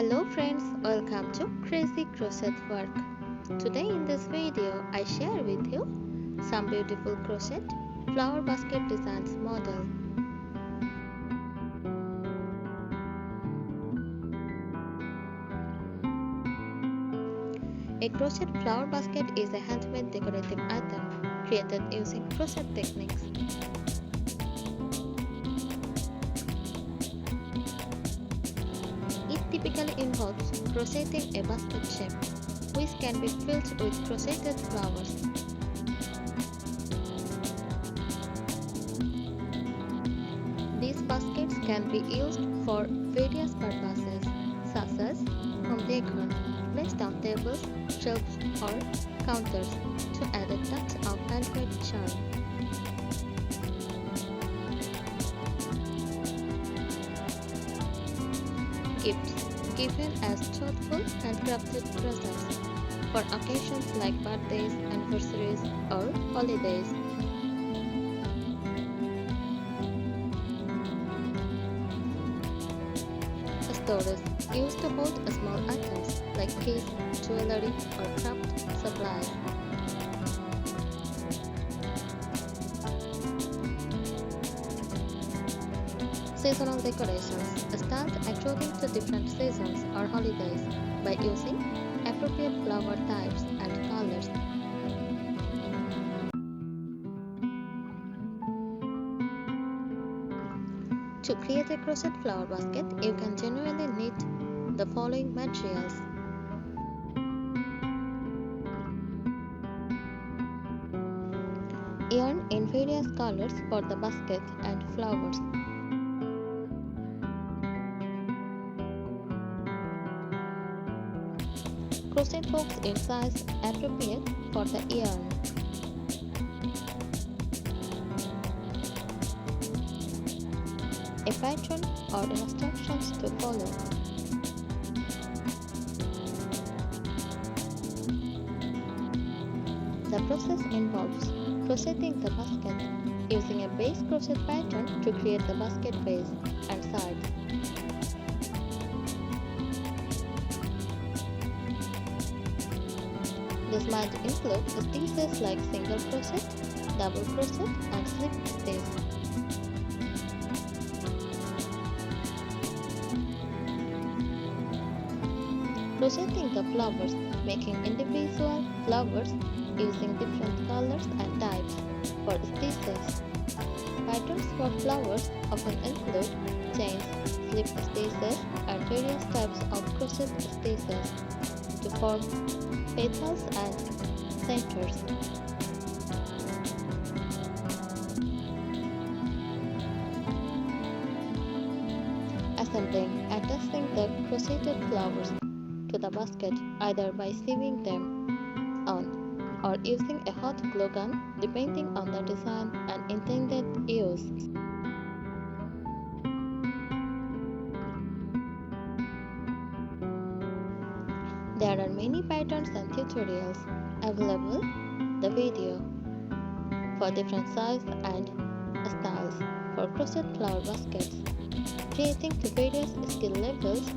Hello friends, welcome to Crazy Crochet Work. Today in this video I share with you some beautiful crochet flower basket designs model. A crochet flower basket is a handmade decorative item created using crochet techniques. It typically involves crocheting a basket shape, which can be filled with crocheted flowers. These baskets can be used for various purposes, such as home decor, placed on tables, shelves, or counters to add a touch of handmade charm. Gifts given as thoughtful handcrafted presents for occasions like birthdays, anniversaries, or holidays. Storage used to hold small items like keys, jewelry, or craft supplies. Seasonal decorations styled according to different seasons or holidays by using appropriate flower types and colors. To create a crochet flower basket, you can generally need the following materials: yarn in various colors for the basket and flowers, crochet hooks in size appropriate for the yarn, a pattern or instructions to follow, the process involves crocheting the basket using a base crochet pattern to create the basket base and sides. This might include stitches like single crochet, double crochet, and slip stitch. Crocheting the flowers, making individual flowers using different colors and types for stitches. Patterns for flowers often include chains, slip stitches, and various types of crochet stitches to form petals and centers. Assembling and attaching the crocheted flowers to the basket either by sewing them on or using a hot glue gun depending on the design and intended use. There are many patterns and tutorials available in the video for different sizes and styles for crochet flower baskets, creating to various skill levels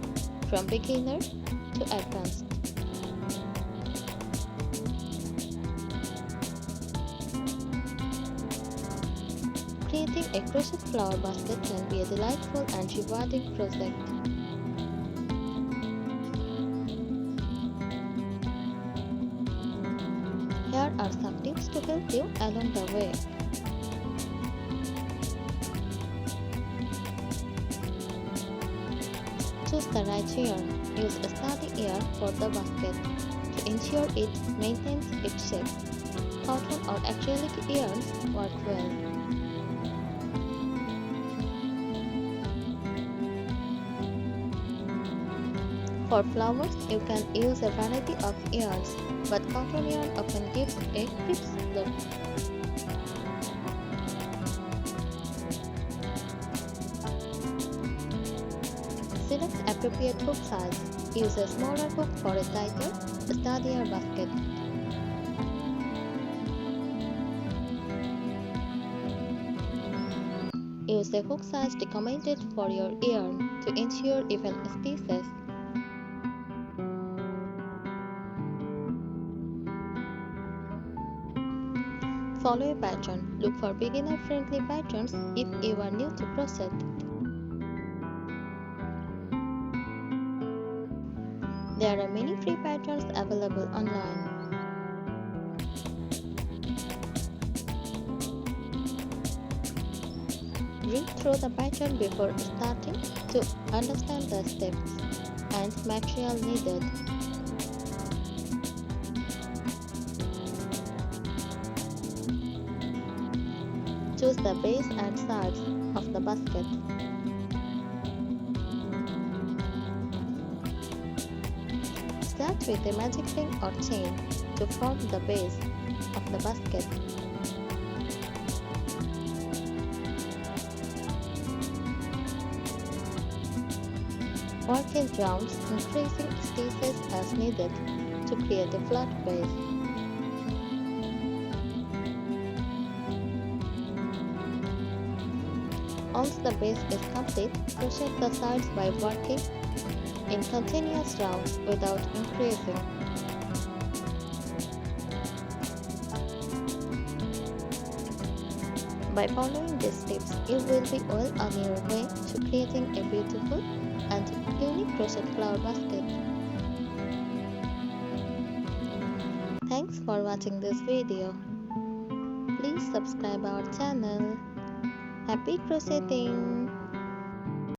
from beginner to advanced. Creating a crochet flower basket can be a delightful and rewarding project. Here are some tips to help you along the way. Choose the right yarn. Use a sturdy yarn for the basket to ensure it maintains its shape. Cotton or acrylic yarns work well. For flowers, you can use a variety of yarns, but cotton yarn often gives a crisp look. Select appropriate hook size. Use a smaller hook for a tighter, sturdier basket. Use a hook size recommended for your yarn to ensure even stitches. Follow a pattern. Look for beginner-friendly patterns if you are new to crochet. There are many free patterns available online. Read through the pattern before starting to understand the steps and material needed. Choose the base and sides of the basket. Start with a magic ring or chain to form the base of the basket. Work in rounds, increasing stitches as needed to create a flat base. Once the base is complete, crochet the sides by working in continuous rounds without increasing. By following these tips, you will be well on your way to creating a beautiful and unique crochet flower basket. Thanks for watching this video. Please subscribe our channel. Happy crocheting!